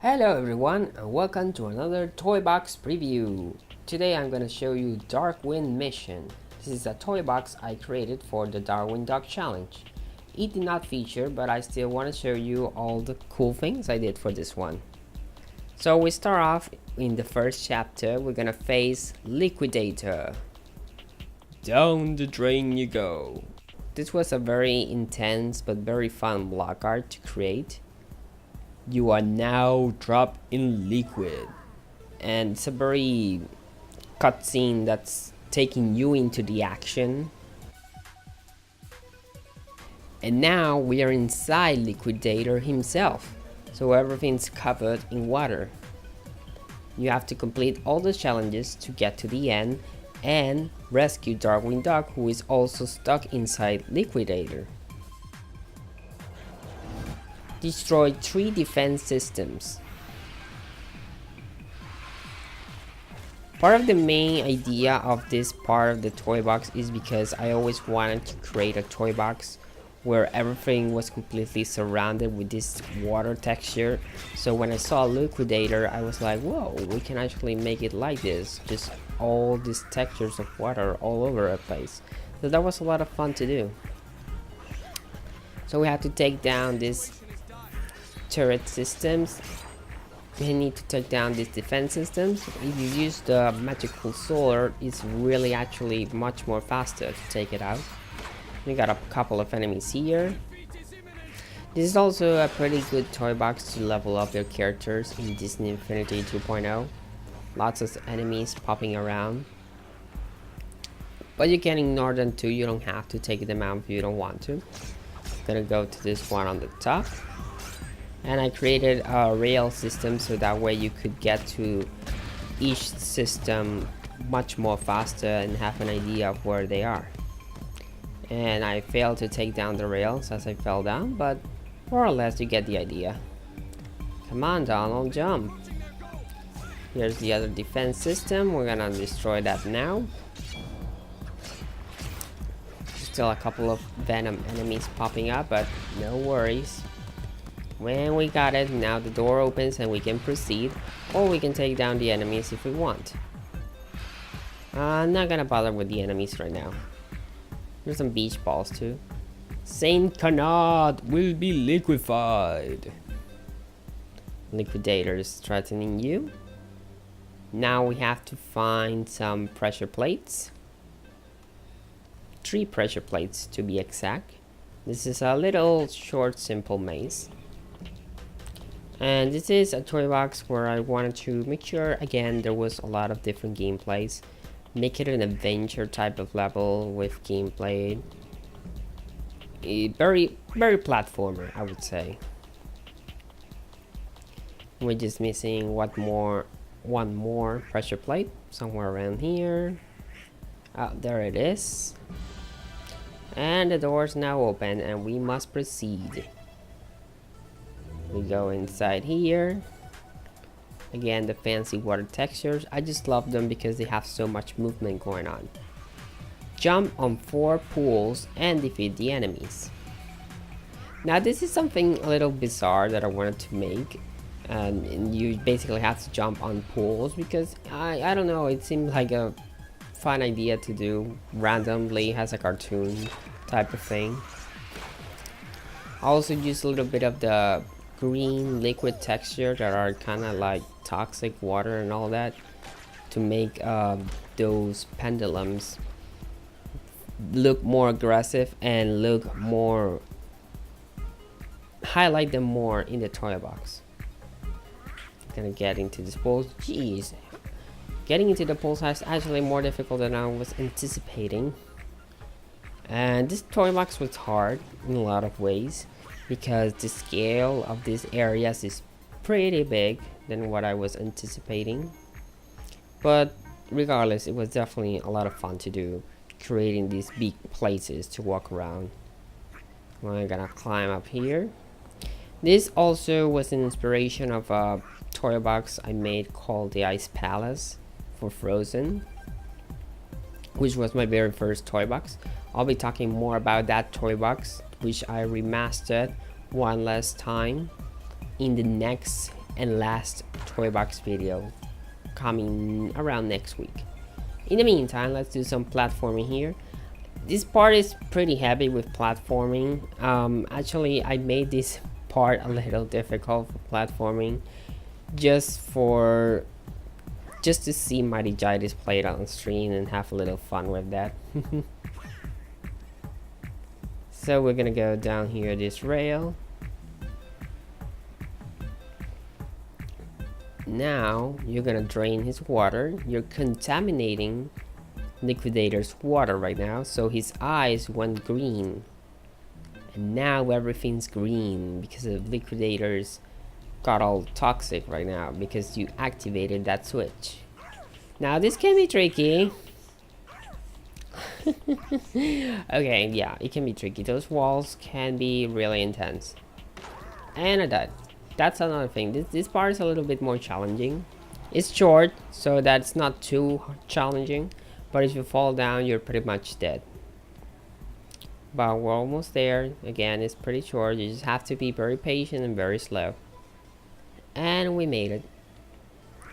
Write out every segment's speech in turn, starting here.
Hello everyone and welcome to another toy box preview. Today I'm going to show you Darkwing Mission. This is a toy box I created for the Darkwing Duck challenge. It did not feature, but I still want to show you all the cool things I did for this one. So we start off in the first chapter. We're going to face Liquidator. Down the drain you go. This was a very intense but very fun block art to create. You are now dropped in liquid, and it's a very cutscene that's taking you into the action. And now we are inside Liquidator himself, so everything's covered in water. You have to complete all the challenges to get to the end and rescue Darkwing Duck, who is also stuck inside Liquidator. Destroy 3 defense systems. Part of the main idea of this part of the toy box is because I always wanted to create a toy box where everything was completely surrounded with this water texture. So when I saw Liquidator, I was like, whoa, we can actually make it like this, just all these textures of water all over the place. So that was a lot of fun to do. So we have to take down this turret systems. You need to take down these defense systems. If you use the magical sword, it's really actually much more faster to take it out. We got a couple of enemies here. This is also a pretty good toy box to level up your characters in Disney Infinity 2.0. Lots of enemies popping around, but you can ignore them too. You don't have to take them out if you don't want to. Gonna go to this one on the top. And I created a rail system so that way you could get to each system much more faster and have an idea of where they are. And I failed to take down the rails as I fell down, but more or less you get the idea. Come on, Donald, jump. Here's the other defense system. We're gonna destroy that now. Still a couple of venom enemies popping up, but no worries. When we got it, now the door opens and we can proceed, or we can take down the enemies if we want. I'm not gonna bother with the enemies right now. There's some beach balls too. Saint Canard will be liquefied. Liquidator is threatening you. Now we have to find some pressure plates. 3 pressure plates to be exact. This is a little short, simple maze. And this is a toy box where I wanted to make sure, again, there was a lot of different gameplays. Make it an adventure type of level with gameplay. Very platformer, I would say. We're just missing one more pressure plate somewhere around here. There it is. And the door is now open and we must proceed. We go inside here. Again, the fancy water textures. I just love them because they have so much movement going on. Jump on 4 pools and defeat the enemies. Now this is something a little bizarre that I wanted to make. And you basically have to jump on pools because I don't know, it seemed like a fun idea to do randomly as a cartoon type of thing. I also use a little bit of the green liquid texture that are kind of like toxic water and all that to make those pendulums look more aggressive and look more, highlight them more in the toy box. Gonna get into this pool. Jeez, getting into the pools is actually more difficult than I was anticipating. And this toy box was hard in a lot of ways because the scale of these areas is pretty big than what I was anticipating. But regardless, it was definitely a lot of fun to do, creating these big places to walk around. We're gonna climb up here. This also was an inspiration of a toy box I made called the Ice Palace for Frozen, which was my very first toy box. I'll be talking more about that toy box, which I remastered one last time in the next and last toy box video coming around next week. In the meantime, let's do some platforming here. This part is pretty heavy with platforming. Actually, I made this part a little difficult for platforming just to see Mighty Gitis play it on stream and have a little fun with that. So we're gonna go down here this rail. Now you're gonna drain his water. You're contaminating Liquidator's water right now, so his eyes went green, and now everything's green because of Liquidator's got all toxic right now because you activated that switch. Now this can be tricky. Okay, yeah, it can be tricky. Those walls can be really intense. And I died. That's another thing. This part is a little bit more challenging. It's short, so that's not too challenging. But if you fall down, you're pretty much dead. But we're almost there. Again, it's pretty short. You just have to be very patient and very slow. And we made it.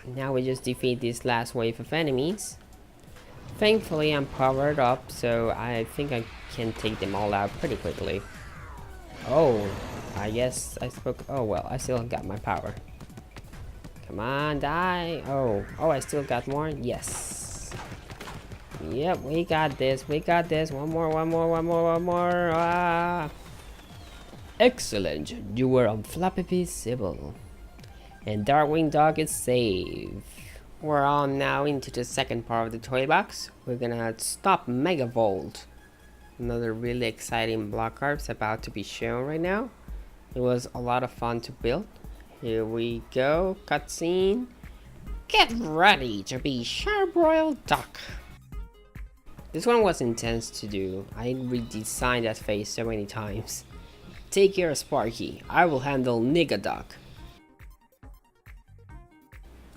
Now we just defeat this last wave of enemies. Thankfully, I'm powered up, so I think I can take them all out pretty quickly. Oh, I guess I spoke. Oh well, I still got my power. Come on, die. Oh, I still got more. Yes. Yep, we got this. We got this. One more. Ah. Excellent. You were unflappable. And Darkwing Duck is safe. We're on now into the second part of the toy box. We're gonna stop Megavolt. Another really exciting block art about to be shown right now. It was a lot of fun to build. Here we go. Cutscene. Get ready to be charbroil duck. This one was intense to do. I redesigned that face so many times. Take care of Sparky. I will handle Nega Duck.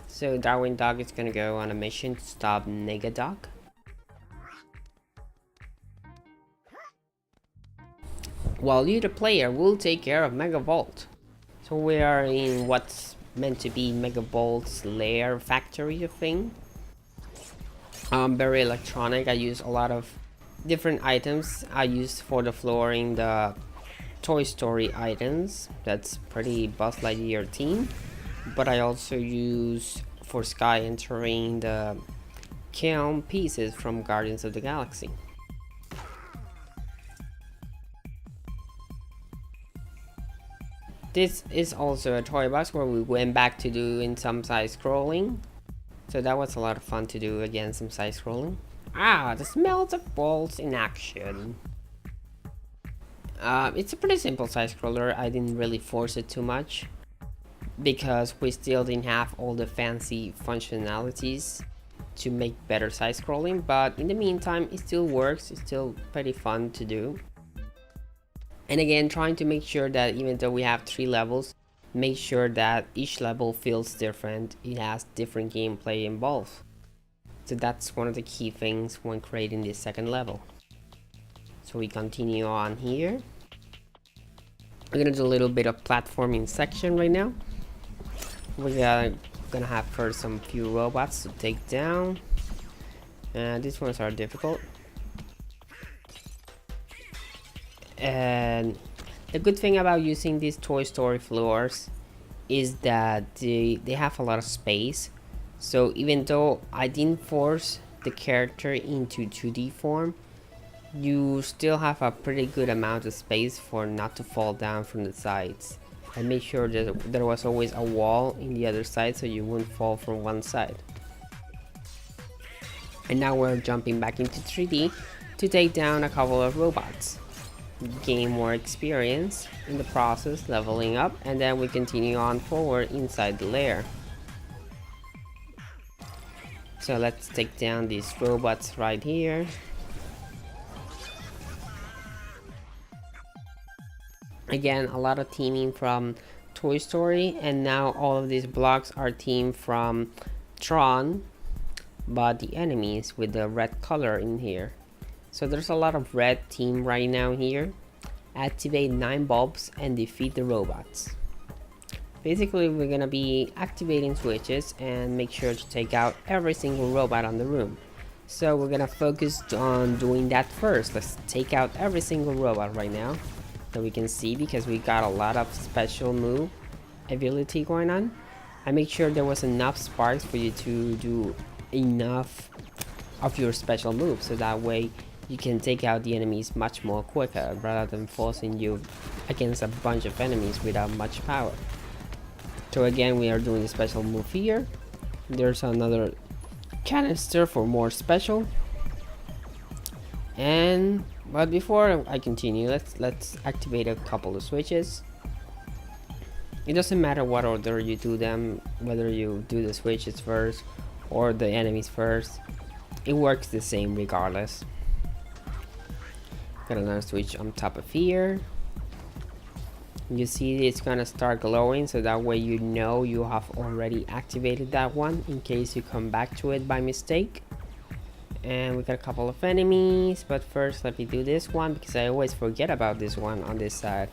So Darkwing Duck is gonna go on a mission to stop Nega Duck. While you, the player, will take care of Megavolt. So we are in what's meant to be Megavolt's lair factory thing. Very electronic. I use a lot of different items. I used for the flooring the Toy Story items. That's pretty Buzz Lightyear team. But I also use for Sky entering the kiln pieces from Guardians of the Galaxy. This is also a toy box where we went back to doing some side scrolling. So that was a lot of fun to do again, some side scrolling. Ah, the smells of balls in action. It's a pretty simple side scroller. I didn't really force it too much because we still didn't have all the fancy functionalities to make better side scrolling, but in the meantime it still works. It's still pretty fun to do. And again, trying to make sure that even though we have 3 levels, make sure that each level feels different. It has different gameplay involved. So that's one of the key things when creating this second level. So we continue on here. We're gonna do a little bit of platforming section right now. We're gonna have first some few robots to take down. And these ones are difficult. And the good thing about using these Toy Story floors is that they have a lot of space. So even though I didn't force the character into 2D form, you still have a pretty good amount of space for not to fall down from the sides. I made sure that there was always a wall in the other side so you wouldn't fall from one side. And now we're jumping back into 3D to take down a couple of robots. Gain more experience in the process, leveling up, and then we continue on forward inside the lair. So let's take down these robots right here. Again, a lot of teaming from Toy Story, and now all of these blocks are teamed from Tron, but the enemies with the red color in here. So there's a lot of red team right now here. Activate 9 bulbs and defeat the robots. Basically, we're gonna be activating switches and make sure to take out every single robot on the room. So we're gonna focus on doing that first. Let's take out every single robot right now, so we can see, because we got a lot of special move ability going on. I make sure there was enough sparks for you to do enough of your special move, so that way you can take out the enemies much more quicker, rather than forcing you against a bunch of enemies without much power. So again, we are doing a special move here. There's another canister for more special. But before I continue, let's activate a couple of switches. It doesn't matter what order you do them, whether you do the switches first or the enemies first. It works the same regardless. Got another switch on top of here. You see it's gonna start glowing, so that way you know you have already activated that one in case you come back to it by mistake. And we got a couple of enemies, but first let me do this one, because I always forget about this one on this side.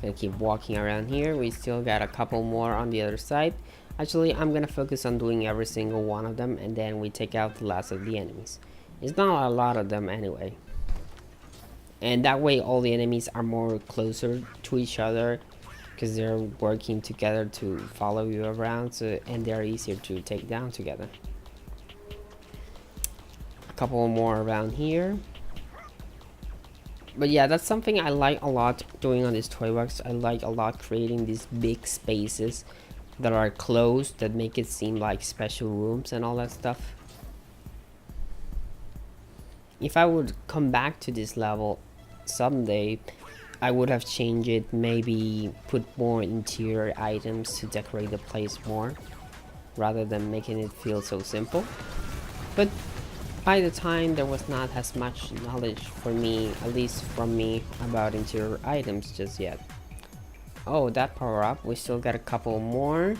Gonna keep walking around here. We still got a couple more on the other side. Actually, I'm gonna focus on doing every single one of them, and then we take out the last of the enemies. It's not a lot of them anyway. And that way all the enemies are more closer to each other, because they're working together to follow you around, and they're easier to take down together. A couple more around here. But yeah, that's something I like a lot doing on this toy box. I like a lot creating these big spaces that are closed, that make it seem like special rooms and all that stuff. If I would come back to this level someday, I would have changed it, maybe put more interior items to decorate the place more, rather than making it feel so simple. But by the time, there was not as much knowledge for me, at least from me, about interior items just yet. Oh, that power up. We still got a couple more.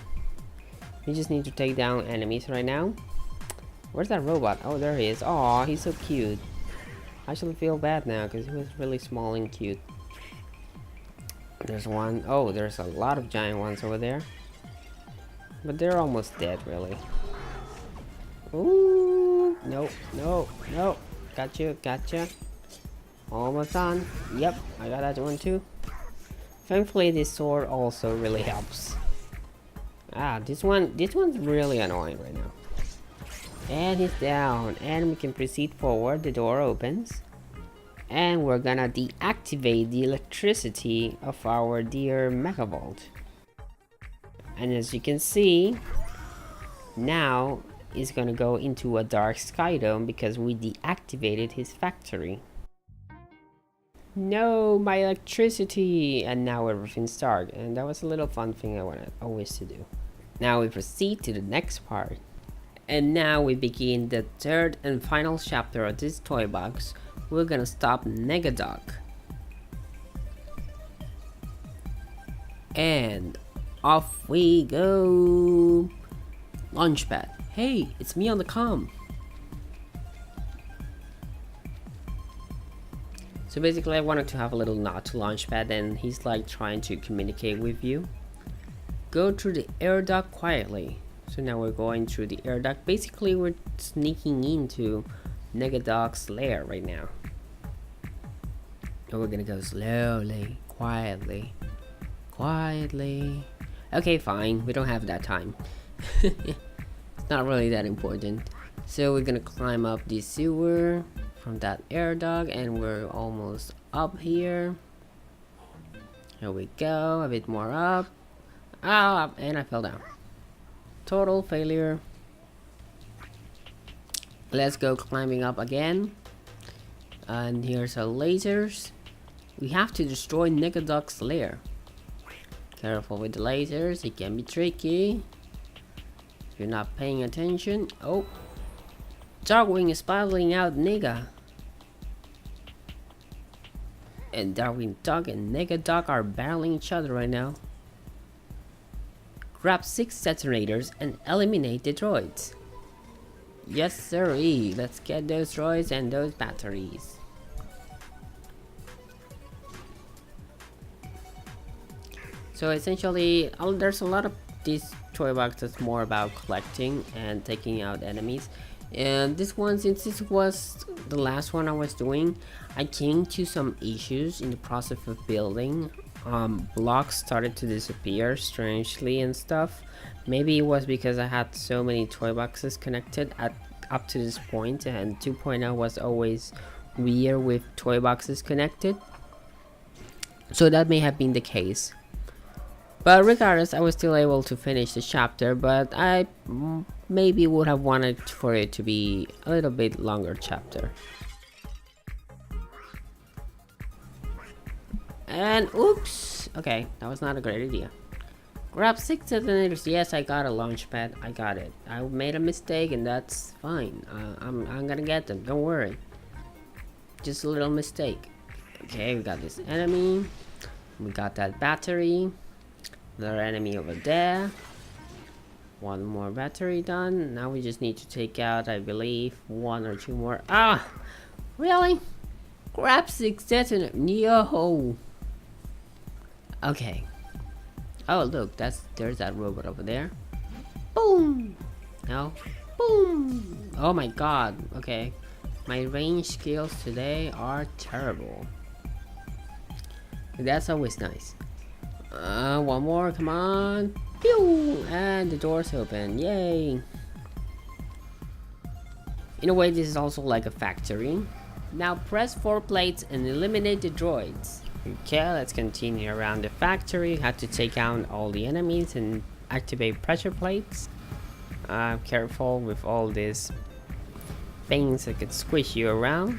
We just need to take down enemies right now. Where's that robot? Oh, there he is. Aw, he's so cute. I actually feel bad now, because he was really small and cute. There's one. Oh, there's a lot of giant ones over there. But they're almost dead, really. Ooh, no, no, no. Gotcha, gotcha. Almost done. Yep, I got that one too. Thankfully, this sword also really helps. Ah, this one's really annoying right now. And he's down, and we can proceed forward. The door opens, and we're gonna deactivate the electricity of our dear Megavolt. And as you can see, now he's gonna go into a dark sky dome because we deactivated his factory. No, my electricity! And now everything's dark, and that was a little fun thing I wanted always to do. Now we proceed to the next part. And now we begin the third and final chapter of this toy box. We're gonna stop Nega Duck. And off we go! Launchpad. Hey, it's me on the comm. So basically I wanted to have a little nod to Launchpad, and he's like trying to communicate with you. Go through the Airduct quietly. So now we're going through the Airduct. Basically we're sneaking into Nega Duck's lair right now. And we're gonna go slowly, quietly. Okay, fine, we don't have that time. It's not really that important. So we're gonna climb up the sewer from that Airduct, and we're almost up here. Here we go, a bit more up. Ah, and I fell down. Total failure. Let's go climbing up again. And here's our lasers. We have to destroy Nega Duck's lair. Careful with the lasers, it can be tricky if you're not paying attention. Oh, Darkwing is battling out Nega. And Darkwing Duck and Nega Duck are battling each other right now. Grab 6 detonators and eliminate the droids. Yes sirree, let's get those droids and those batteries. So essentially, there's a lot of these toy boxes more about collecting and taking out enemies. And this one, since this was the last one I was doing, I came to some issues in the process of building. Blocks started to disappear strangely and stuff. Maybe it was because I had so many toy boxes connected up to this point, and 2.0 was always weird with toy boxes connected. So that may have been the case. But regardless, I was still able to finish the chapter, but I maybe would have wanted for it to be a little bit longer chapter. And oops, okay, that was not a great idea. Grab 6 detonators. Yes, I got a launchpad. I got it. I made a mistake, and that's fine. I'm gonna get them. Don't worry. Just a little mistake. Okay, we got this enemy. We got that battery. Another enemy over there. One more battery done. Now we just need to take out, I believe, 1 or 2 more. Ah! Really? Grab 6 detonators. Yo! Okay. Oh, look, there's that robot over there. Boom! No? Boom! Oh my god. Okay. My range skills today are terrible. That's always nice. One more, come on. Pew! And the door's open. Yay! In a way, this is also like a factory. Now press 4 plates and eliminate the droids. Okay, let's continue around the factory. Have to take out all the enemies and activate pressure plates. Careful with all these things that could squish you around.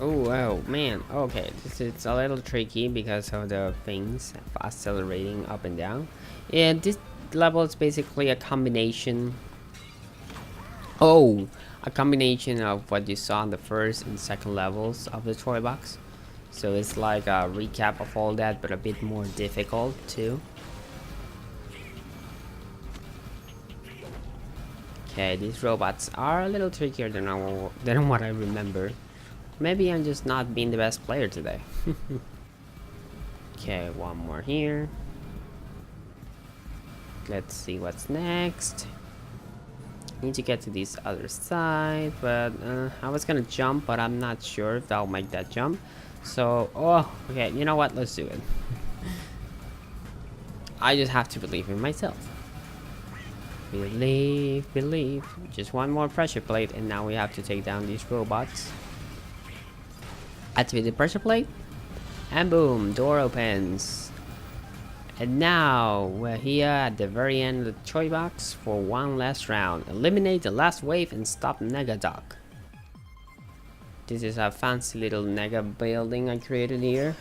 Oh man, okay, it's a little tricky because of the things accelerating up and down. And this level is basically a combination of what you saw in the first and second levels of the toy box. So it's like a recap of all that, but a bit more difficult too. Okay, these robots are a little trickier than what I remember. Maybe I'm just not being the best player today. Okay, one more here. Let's see what's next. Need to get to this other side, but I was gonna jump, but I'm not sure if I'll make that jump. So, okay, you know what? Let's do it. I just have to believe in myself. Believe. Just one more pressure plate, and now we have to take down these robots. Activate the pressure plate, and boom, door opens. And now we're here at the very end of the toy box for one last round. Eliminate the last wave and stop Nega Duck. This is a fancy little Nega building I created here.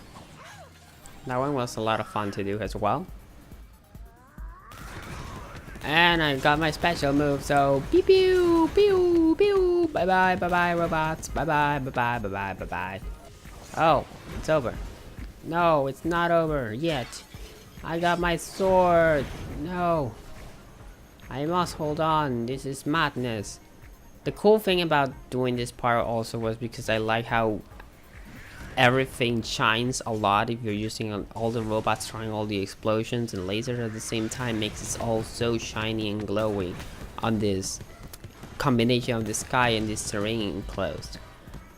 That one was a lot of fun to do as well. And I got my special move, so pew pew pew pew. Bye bye robots. Bye bye. Oh, it's over. No, it's not over yet. I got my sword. No. I must hold on. This is madness. The cool thing about doing this part also was because I like how everything shines a lot. If you're using all the robots trying all the explosions and lasers at the same time, makes it all so shiny and glowy on this combination of the sky and this terrain enclosed.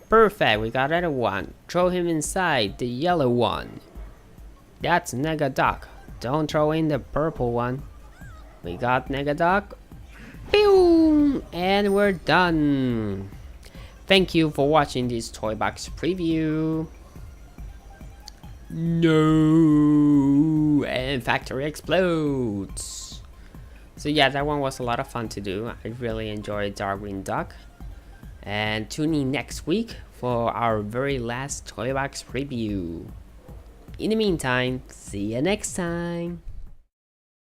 Perfect, we got another one. Throw him inside, the yellow one. That's Nega Duck. Don't throw in the purple one. We got Nega Duck. Pew! And we're done. Thank you for watching this toy box preview. No! And factory explodes. So yeah, that one was a lot of fun to do. I really enjoyed Darkwing Duck. And tune in next week for our very last toy box preview. In the meantime, see you next time.